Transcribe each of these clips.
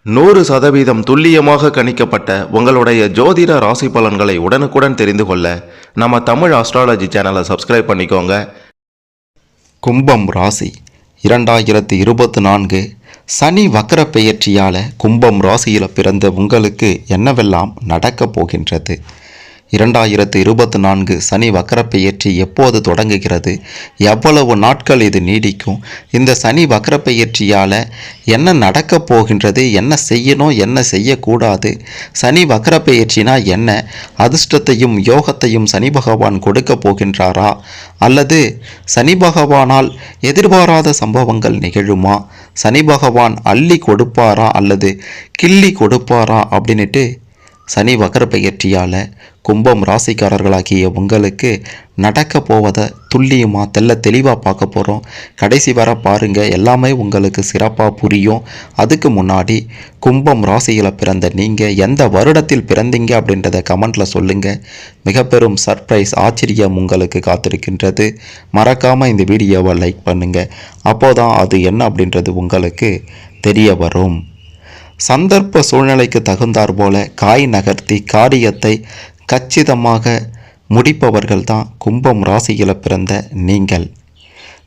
100% துல்லியமாக கணிக்கப்பட்ட உங்களுடைய ஜோதிட ராசி பலன்களை உடனுக்குடன் தெரிந்து கொள்ள நம்ம தமிழ் ஆஸ்ட்ராலஜி சேனலை சப்ஸ்கிரைப் பண்ணிக்கோங்க. கும்பம் ராசி 2024 சனி வக்கர பெயர்ச்சியால் கும்பம் ராசியில் பிறந்த உங்களுக்கு என்னவெல்லாம் நடக்கப் போகின்றது? 2024 சனி வக்கர பெயர்ச்சி எப்போது தொடங்குகிறது? எவ்வளவு நாட்கள் இது நீடிக்கும்? இந்த சனி வக்கர பெயர்ச்சியால் என்ன நடக்கப் போகின்றது? என்ன செய்யணும், என்ன செய்யக்கூடாது? சனி வக்கர பெயர்ச்சினா என்ன? அதிர்ஷ்டத்தையும் யோகத்தையும் சனி பகவான் கொடுக்க போகின்றாரா? அல்லது சனி பகவானால் எதிர்பாராத சம்பவங்கள் நிகழுமா? சனி பகவான் அள்ளி கொடுப்பாரா அல்லது கிள்ளி கொடுப்பாரா அப்படின்ட்டு சனி வக்கர பெயர்ச்சியால் கும்பம் ராசிக்காரர்களாகிய உங்களுக்கு நடக்க போவதை துல்லியமாக தெளிவாக பார்க்க போகிறோம். கடைசி வர பாருங்கள், எல்லாமே உங்களுக்கு சிறப்பாக புரியும். அதுக்கு முன்னாடி கும்பம் ராசியில் பிறந்த நீங்கள் எந்த வருடத்தில் பிறந்தீங்க அப்படின்றத கமெண்டில் சொல்லுங்கள். மிக பெரும் சர்ப்ரைஸ், ஆச்சரியம் உங்களுக்கு காத்திருக்கின்றது. மறக்காமல் இந்த வீடியோவை லைக் பண்ணுங்கள். அப்போதான் அது என்ன அப்படின்றது உங்களுக்கு தெரிய வரும். சந்தர்ப்ப சூழ்நிலைக்கு தகுந்தாற் போல காய் நகர்த்தி காரியத்தை கச்சிதமாக முடிப்பவர்கள் தான் கும்பம் ராசியில் பிறந்த நீங்கள்.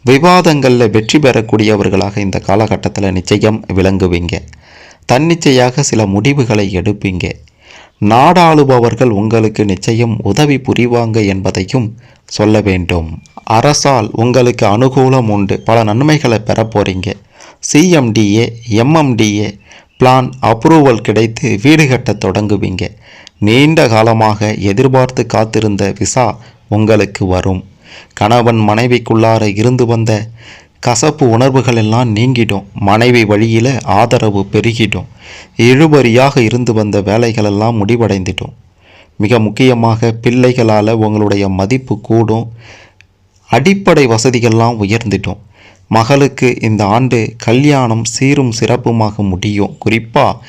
விவாதங்களில் வெற்றி பெறக்கூடியவர்களாக இந்த காலகட்டத்தில் நிச்சயம் விளங்குவீங்க. தன்னிச்சையாக சில முடிவுகளை எடுப்பீங்க. நாடாளுபவர்கள் உங்களுக்கு நிச்சயம் உதவி புரிவாங்க என்பதையும் சொல்ல வேண்டும். அரசால் உங்களுக்கு அனுகூலம் உண்டு, பல நன்மைகளை பெற போகிறீங்க. சிஎம்டிஏ எம்எம்டிஏ பிளான் அப்ரூவல் கிடைத்து வீடு கட்ட தொடங்குவீங்க. நீண்ட காலமாக எதிர்பார்த்து காத்திருந்த விசா உங்களுக்கு வரும். கணவன் மனைவிக்குள்ளார இருந்து வந்த கசப்பு உணர்வுகள் எல்லாம் நீங்கிடும். மனைவி வழியில் ஆதரவு பெருகிடும். இழுபறியாக இருந்து வந்த வேலைகளெல்லாம் முடிவடைந்திடும். மிக முக்கியமாக பிள்ளைகளால் உங்களுடைய மதிப்பு கூடும். அடிப்படை வசதிகள்லாம் உயர்ந்திடும். மகளுக்கு இந்த ஆண்டு கல்யாணம் சீரும் சிறப்புமாக முடியும். குறிப்பாக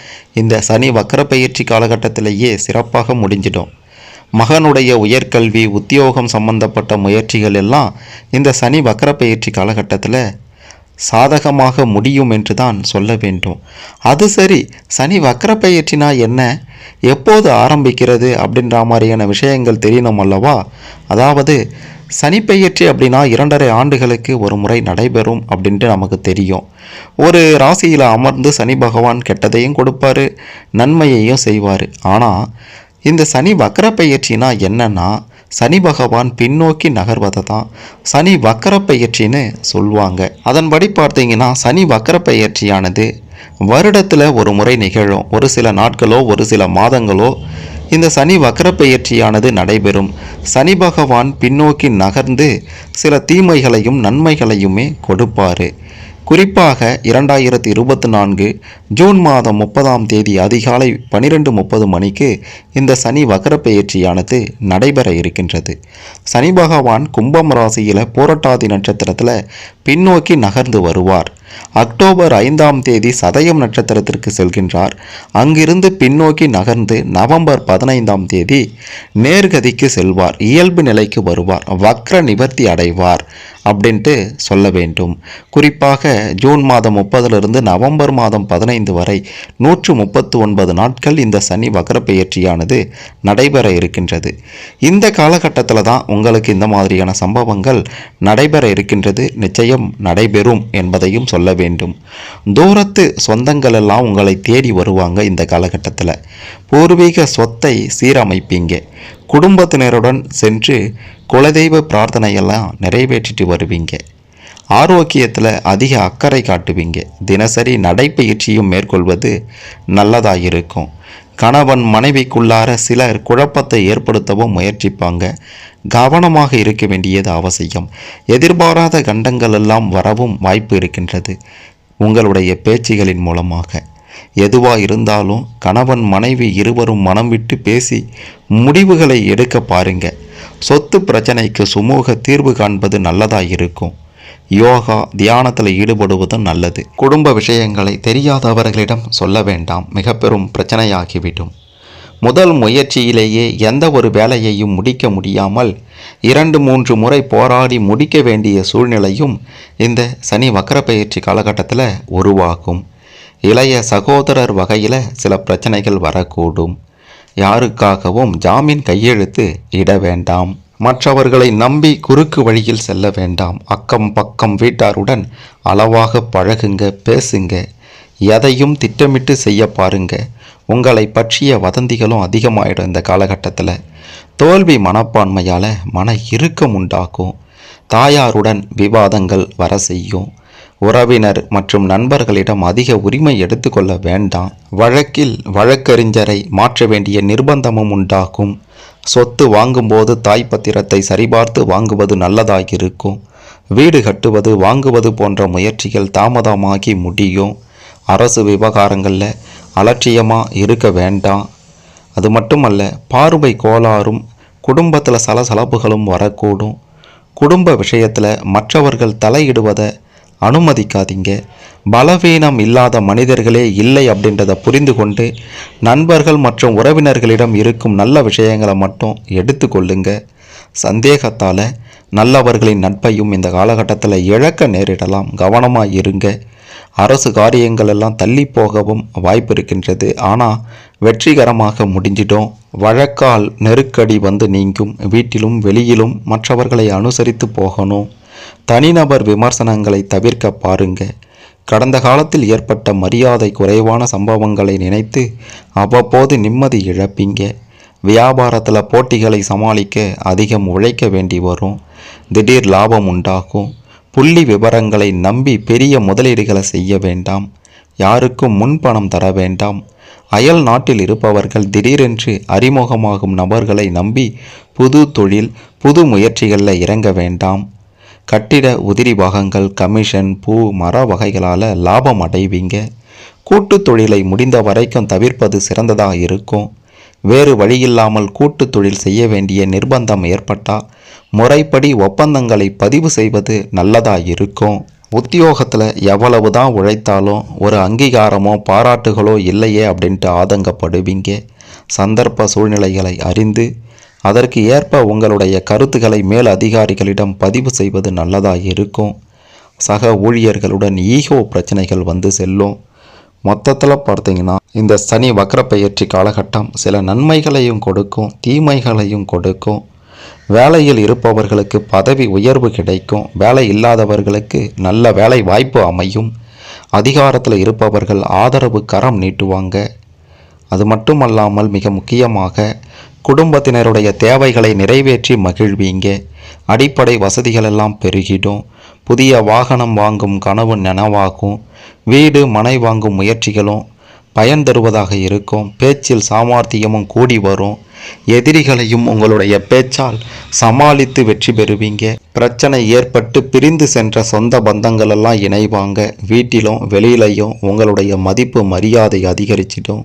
இந்த சனி வக்கர பயிற்சி காலகட்டத்திலேயே சிறப்பாக முடிஞ்சிடும். மகனுடைய உயர்கல்வி, உத்தியோகம் சம்பந்தப்பட்ட முயற்சிகள் எல்லாம் இந்த சனி வக்கர பயிற்சி காலகட்டத்தில் சாதகமாக முடியும் என்று தான் சொல்ல வேண்டும். அது சரி, சனி வக்கர பயிற்சினா என்ன, எப்போது ஆரம்பிக்கிறது அப்படின்ற மாதிரியான விஷயங்கள் தெரியணும் அல்லவா? அதாவது சனி பெயர்ச்சி அப்படின்னா 2.5 ஆண்டுகளுக்கு ஒரு முறை நடைபெறும் அப்படின்ட்டு நமக்கு தெரியும். ஒரு ராசியில் அமர்ந்து சனி பகவான் கெட்டதையும் கொடுப்பார், நன்மையையும் செய்வார். ஆனால் இந்த சனி வக்கர பெயர்ச்சினா என்னன்னா, சனி பகவான் பின்னோக்கி நகர்வதை தான் சனி வக்கர பெயர்ச்சின்னு சொல்லுவாங்க. அதன்படி பார்த்தீங்கன்னா சனி வக்கர பெயர்ச்சியானது வருடத்தில் ஒரு முறை நிகழும். ஒரு சில நாட்களோ ஒரு சில மாதங்களோ இந்த சனி வக்கர பெயர்ச்சியானது நடைபெறும். சனி பகவான் பின்னோக்கி நகர்ந்து சில தீமைகளையும் நன்மைகளையுமே கொடுப்பார். குறிப்பாக 2024 ஜூன் மாதம் 30ஆம் தேதி அதிகாலை 12:30 மணிக்கு இந்த சனி வக்கர பெயர்ச்சியானது நடைபெற இருக்கின்றது. சனி பகவான் கும்பம் ராசியில் பூரட்டாதி நட்சத்திரத்தில் பின்னோக்கி நகர்ந்து வருவார். அக்டோபர் 5ஆம் தேதி சதயம் நட்சத்திரத்திற்கு செல்கின்றார். அங்கிருந்து பின்னோக்கி நகர்ந்து நவம்பர் 15ஆம் தேதி நேர்கதிக்கு செல்வார். இயல்பு நிலைக்கு வருவார். வக்ர நிவர்த்தி அடைவார் அப்படின்ட்டு சொல்ல வேண்டும். குறிப்பாக ஜூன் மாதம் 30 நவம்பர் மாதம் 15 வரை 139 நாட்கள் இந்த சனி வக்கர பெயர்ச்சியானது நடைபெற இருக்கின்றது. இந்த காலகட்டத்தில் தான் உங்களுக்கு இந்த மாதிரியான சம்பவங்கள் நடைபெற இருக்கின்றது. நிச்சயம் நடைபெறும் என்பதையும் சொல்ல வேண்டும். தூரத்து சொந்தங்கள் எல்லாம் உங்களை தேடி வருவாங்க. இந்த காலகட்டத்தில் பூர்வீக சொத்தை சீரமைப்பீங்க. குடும்பத்தினருடன் சென்று குலதெய்வ பிரார்த்தனையெல்லாம் நிறைவேற்றிட்டு வருவீங்க. ஆரோக்கியத்தில் அதிக அக்கறை காட்டுவீங்க. தினசரி நடைப்பயிற்சியும் மேற்கொள்வது நல்லதாக இருக்கும். கணவன் மனைவிக்குள்ளார சிலர் குழப்பத்தை ஏற்படுத்தவும் முயற்சிப்பாங்க. கவனமாக இருக்க வேண்டியது அவசியம். எதிர்பாராத கண்டங்கள் எல்லாம் வரவும் வாய்ப்பு இருக்கின்றது உங்களுடைய பேச்சுகளின் மூலமாக. எதுவாக இருந்தாலும் கணவன் மனைவி இருவரும் மனம் விட்டு பேசி முடிவுகளை எடுக்க பாருங்க. சொத்து பிரச்சனைக்கு சுமூக தீர்வு காண்பது நல்லதாக இருக்கும். யோகா தியானத்தில் ஈடுபடுவதும் நல்லது. குடும்ப விஷயங்களை தெரியாதவர்களிடம் சொல்ல வேண்டாம், மிக பெரும் பிரச்சனையாகிவிடும். முதல் முயற்சியிலேயே எந்த ஒரு வேலையையும் முடிக்க முடியாமல் 2-3 முறை போராடி முடிக்க வேண்டிய சூழ்நிலையும் இந்த சனி வக்கர பயிற்சி காலகட்டத்தில் உருவாகும். இளைய சகோதரர் வகையில் சில பிரச்சனைகள் வரக்கூடும். யாருக்காகவும் ஜாமீன் கையெழுத்து இட வேண்டாம். மற்றவர்களை நம்பி குறுக்கு வழியில் செல்ல வேண்டாம். அக்கம் பக்கம் வீட்டாருடன் அளவாக பழகுங்க, பேசுங்க. எதையும் திட்டமிட்டு செய்ய பாருங்க. உங்களை பற்றிய வதந்திகளும் அதிகமாயிடும். இந்த காலகட்டத்தில் தோல்வி மனப்பான்மையால் மன இறுக்கம் உண்டாகும். தாயாருடன் விவாதங்கள் வர செய்யும். உறவினர் மற்றும் நண்பர்களிடம் அதிக உரிமை எடுத்துக்கொள்ள வேண்டாம். வழக்கில் வழக்கறிஞரை மாற்ற வேண்டிய நிர்பந்தமும் உண்டாகும். சொத்து வாங்கும்போது தாய் பத்திரத்தை சரிபார்த்து வாங்குவது நல்லதாகிருக்கும். வீடு கட்டுவது வாங்குவது போன்ற முயற்சிகள் தாமதமாகி முடியும். அரசு விவகாரங்களில் அலட்சியமாக இருக்க வேண்டாம். அது மட்டுமல்ல, பார்வை கோளாறும் குடும்பத்தில் சலசலப்புகளும் வரக்கூடும். குடும்ப விஷயத்தில் மற்றவர்கள் தலையிடுவதை அனுமதிக்காதீங்க. பலவீனம் இல்லாத மனிதர்களே இல்லை அப்படின்றத புரிந்து கொண்டு நண்பர்கள் மற்றும் உறவினர்களிடம் இருக்கும் நல்ல விஷயங்களை மட்டும் எடுத்துக்கொள்ளுங்க. சந்தேகத்தால் நல்லவர்களின் நட்பையும் இந்த காலகட்டத்தில் இழக்க நேரிடலாம். கவனமாக இருங்க. அரசு காரியங்கள் எல்லாம் தள்ளி போகவும் வாய்ப்பு இருக்கின்றது. ஆனால் வெற்றிகரமாக முடிஞ்சிடும். வழக்கால் நெருக்கடி வந்து நீங்கும். வீட்டிலும் வெளியிலும் மற்றவர்களை அனுசரித்து போகணும். தனிநபர் விமர்சனங்களை தவிர்க்க பாருங்க. கடந்த காலத்தில் ஏற்பட்ட மரியாதை குறைவான சம்பவங்களை நினைத்து அவ்வப்போது நிம்மதி இழப்பீங்க. வியாபாரத்தில் போட்டிகளை சமாளிக்க அதிகம் உழைக்க வேண்டி வரும். திடீர் லாபம் உண்டாகும். புள்ளி விவரங்களை நம்பி பெரிய முதலீடுகளை செய்ய வேண்டாம். யாருக்கும் முன்பணம் தர வேண்டாம். அயல் நாட்டில் இருப்பவர்கள் திடீரென்று அறிமுகமாகும் நபர்களை நம்பி புது தொழில் புது முயற்சிகளில் இறங்க வேண்டாம். கட்டிட உதிரி பாகங்கள், கமிஷன், பூ, மர வகைகளால் லாபம் அடைவீங்க. கூட்டு தொழிலை முடிந்த வரைக்கும் தவிர்ப்பது சிறந்ததாக இருக்கும். வேறு வழியில்லாமல் கூட்டு தொழில் செய்ய வேண்டிய நிர்பந்தம் ஏற்பட்டால் முறைப்படி ஒப்பந்தங்களை பதிவு செய்வது நல்லதாக இருக்கும். உத்தியோகத்தில் எவ்வளவு தான் உழைத்தாலும் ஒரு அங்கீகாரமோ பாராட்டுகளோ இல்லையே அப்படின்ட்டு ஆதங்கப்படுவீங்க. சந்தர்ப்ப சூழ்நிலைகளை அறிந்து அதற்கு ஏற்ப உங்களுடைய கருத்துக்களை மேல் அதிகாரிகளிடம் பதிவு செய்வது நல்லதாக இருக்கும். சக ஊழியர்களுடன் ஈகோ பிரச்சனைகள் வந்து செல்லும். மொத்தத்தில் பார்த்தீங்கன்னா இந்த சனி வக்ரப்பெயர்ச்சி காலகட்டம் சில நன்மைகளையும் கொடுக்கும், தீமைகளையும் கொடுக்கும். வேலையில் இருப்பவர்களுக்கு பதவி உயர்வு கிடைக்கும். வேலை இல்லாதவர்களுக்கு நல்ல வேலை வாய்ப்பு அமையும். அதிகாரத்தில் இருப்பவர்கள் ஆதரவு கரம் நீட்டுவாங்க. அது மட்டுமல்லாமல் மிக முக்கியமாக குடும்பத்தினருடைய தேவைகளை நிறைவேற்றி மகிழ்வீங்க. அடிப்படை வசதிகளெல்லாம் பெருகிடும். புதிய வாகனம் வாங்கும் கனவு நனவாகும். வீடு மனை வாங்கும் முயற்சிகளும் பயன் தருவதாக இருக்கும். பேச்சில் சாமர்த்தியமும் கூடி வரும். எதிரிகளையும் உங்களுடைய பேச்சால் சமாளித்து வெற்றி பெறுவீங்க. பிரச்சனை ஏற்பட்டு பிரிந்து சென்ற சொந்த பந்தங்களெல்லாம் இணைவாங்க. வீட்டிலும் வெளியிலையும் உங்களுடைய மதிப்பு மரியாதை அதிகரிச்சிடும்.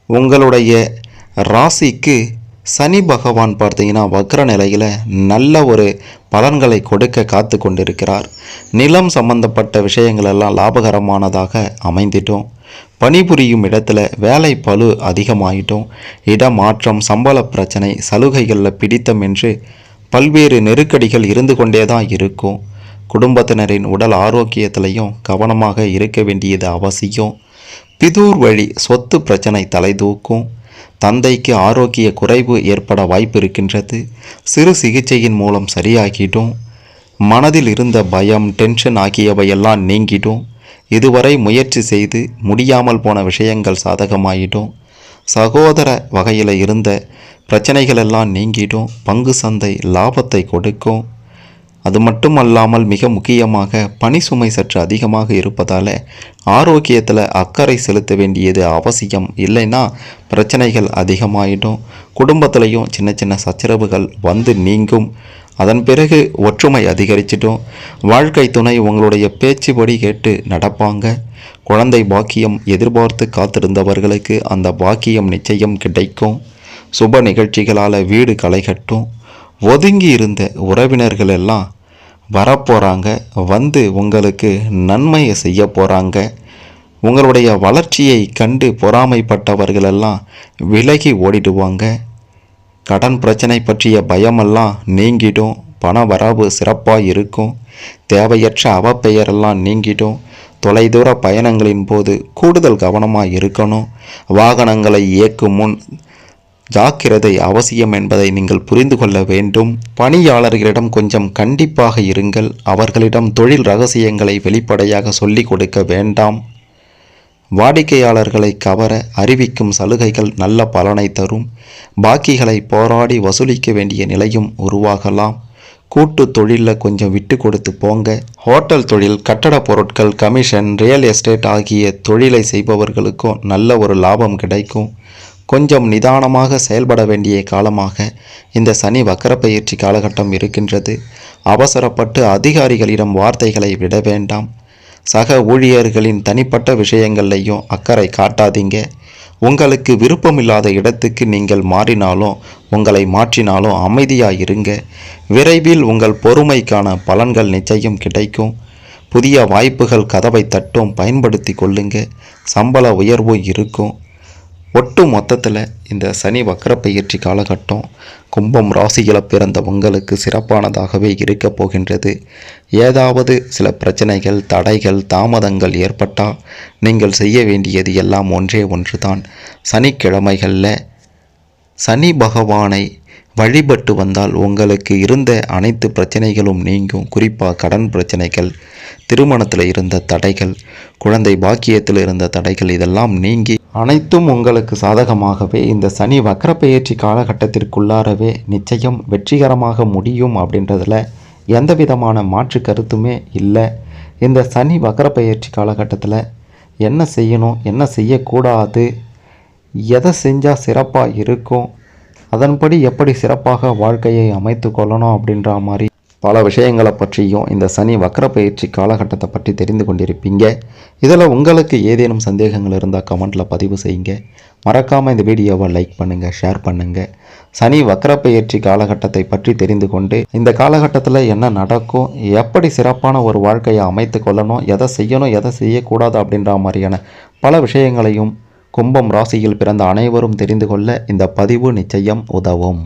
உங்களுடைய ராசிக்கு சனி பகவான் பார்த்தீங்கன்னா வக்ர நிலையில் நல்ல ஒரு பலன்களை கொடுக்க காத்து கொண்டிருக்கிறார். நிலம் சம்பந்தப்பட்ட விஷயங்களெல்லாம் லாபகரமானதாக அமைந்திட்டோம். பணிபுரியும் இடத்துல வேலை பளு அதிகமாயிட்டோம். இடமாற்றம், சம்பள பிரச்சனை, சலுகைகளில் பிடித்தம் என்று பல்வேறு நெருக்கடிகள் இருந்து கொண்டே தான் இருக்கும். குடும்பத்தினரின் உடல் ஆரோக்கியத்திலையும் கவனமாக இருக்க வேண்டியது அவசியம். பிதூர் வழி சொத்து பிரச்சனை தலைதூக்கும். தந்தைக்கு ஆரோக்கிய குறைவு ஏற்பட வாய்ப்பு இருக்கின்றது. சிறு சிகிச்சையின் மூலம் சரியாகிடும். மனதில் இருந்த பயம், டென்ஷன் ஆகியவையெல்லாம் நீங்கிடும். இதுவரை முயற்சி செய்து முடியாமல் போன விஷயங்கள் சாதகமாயிடும். சகோதர வகையில் இருந்த பிரச்சனைகளெல்லாம் நீங்கிடும். பங்கு சந்தை லாபத்தை கொடுக்கும். அது மட்டுமல்லாமல் மிக முக்கியமாக பணி சுமை சற்று அதிகமாக இருப்பதால் ஆரோக்கியத்தில் அக்கறை செலுத்த வேண்டியது அவசியம். இல்லைன்னா பிரச்சனைகள் அதிகமாயிடும். குடும்பத்திலையும் சின்ன சின்ன சச்சரவுகள் வந்து நீங்கும். அதன் பிறகு ஒற்றுமை அதிகரிச்சிடும். வாழ்க்கை துணை உங்களுடைய பேச்சுப்படி கேட்டு நடப்பாங்க. குழந்தை பாக்கியம் எதிர்பார்த்து காத்திருந்தவர்களுக்கு அந்த பாக்கியம் நிச்சயம் கிடைக்கும். சுப நிகழ்ச்சிகளால் வீடு களை கட்டும். ஒதுங்கி இருந்த உறவினர்கள் எல்லாம் வரப்போகிறாங்க. வந்து உங்களுக்கு நன்மையை செய்ய போகிறாங்க. உங்களுடைய வளர்ச்சியை கண்டு பொறாமைப்பட்டவர்களெல்லாம் விலகி ஓடிடுவாங்க. கடன் பிரச்சனை பற்றிய பயமெல்லாம் நீங்கிடும். பண வரவு சிறப்பாக இருக்கும். தேவையற்ற அவப்பெயரெல்லாம் நீங்கிடும். தொலைதூர பயணங்களின் போது கூடுதல் கவனமாக இருக்கணும். வாகனங்களை இயக்கும் முன் ஜாக்கிரதை அவசியம் என்பதை நீங்கள் புரிந்து கொள்ள வேண்டும். பணியாளர்களிடம் கொஞ்சம் கண்டிப்பாக இருங்கள். அவர்களிடம் தொழில் ரகசியங்களை வெளிப்படையாக சொல்லிக் கொடுக்க வேண்டாம். வாடிக்கையாளர்களை கவர அறிவிக்கும் சலுகைகள் நல்ல பலனை தரும். பாக்கிகளை போராடி வசூலிக்க வேண்டிய நிலையும் உருவாகலாம். கூட்டு தொழிலில் கொஞ்சம் விட்டு கொடுத்து போங்க. ஹோட்டல் தொழில், கட்டட பொருட்கள், கமிஷன், ரியல் எஸ்டேட் ஆகிய தொழிலை செய்பவர்களுக்கும் நல்ல ஒரு லாபம் கிடைக்கும். கொஞ்சம் நிதானமாக செயல்பட வேண்டிய காலமாக இந்த சனி வக்கரப்பெயர்ச்சி காலகட்டம் இருக்கின்றது. அவசரப்பட்டு அதிகாரிகளிடம் வார்த்தைகளை விட வேண்டாம். சக ஊழியர்களின் தனிப்பட்ட விஷயங்கள்லையும் அக்கறை காட்டாதீங்க. உங்களுக்கு விருப்பமில்லாத இடத்துக்கு நீங்கள் மாறினாலும் உங்களை மாற்றினாலும் அமைதியாக இருங்க. விரைவில் உங்கள் பொறுமைக்கான பலன்கள் நிச்சயம் கிடைக்கும். புதிய வாய்ப்புகள் கதவை தட்டும், பயன்படுத்தி கொள்ளுங்க. சம்பள உயர்வு இருக்கும். ஒட்டு மொத்தத்தில் இந்த சனி வக்கரப்பெயர்ச்சி காலகட்டம் கும்பம் ராசியில் பிறந்த உங்களுக்கு சிறப்பானதாகவே இருக்க போகின்றது. ஏதாவது சில பிரச்சனைகள், தடைகள், தாமதங்கள் ஏற்பட்டால் நீங்கள் செய்ய வேண்டியது எல்லாம் ஒன்றே ஒன்று தான். சனிக்கிழமைகளில் சனி பகவானை வழிபட்டு வந்தால் உங்களுக்கு இருந்த அனைத்து பிரச்சனைகளும் நீங்கும். குறிப்பாக கடன் பிரச்சனைகள், திருமணத்தில் இருந்த தடைகள், குழந்தை பாக்கியத்தில் இருந்த தடைகள் இதெல்லாம் நீங்கி அனைத்தும் உங்களுக்கு சாதகமாகவே இந்த சனி வக்கரப்பெயர்ச்சி காலகட்டத்திற்குள்ளாரவே நிச்சயம் வெற்றிகரமாக முடியும் அப்படின்றதில் எந்த விதமான மாற்று கருத்துமே இல்லை. இந்த சனி வக்கரப்பெயர்ச்சி காலகட்டத்தில் என்ன செய்யணும், என்ன செய்யக்கூடாது, எதை செஞ்சால் சிறப்பாக இருக்கும், அதன்படி எப்படி சிறப்பாக வாழ்க்கையை அமைத்து கொள்ளணும் அப்படின்ற மாதிரி பல விஷயங்களை பற்றியும் இந்த சனி வக்கரப்பெயர்ச்சி காலகட்டத்தை பற்றி தெரிந்து கொண்டிருப்பீங்க. இதில் உங்களுக்கு ஏதேனும் சந்தேகங்கள் இருந்தால் கமெண்ட்டில் பதிவு செய்யுங்க. மறக்காமல் இந்த வீடியோவை லைக் பண்ணுங்கள், ஷேர் பண்ணுங்கள். சனி வக்கரப்பெயர்ச்சி காலகட்டத்தை பற்றி தெரிந்து கொண்டு இந்த காலகட்டத்தில் என்ன நடக்கும், எப்படி சிறப்பான ஒரு வாழ்க்கையை அமைத்து கொள்ளணும், எதை செய்யணும், எதை செய்யக்கூடாது அப்படின்ற மாதிரியான பல விஷயங்களையும் கும்பம் ராசியில் பிறந்த அனைவரும் தெரிந்து கொள்ள இந்த பதிவு நிச்சயம் உதவும்.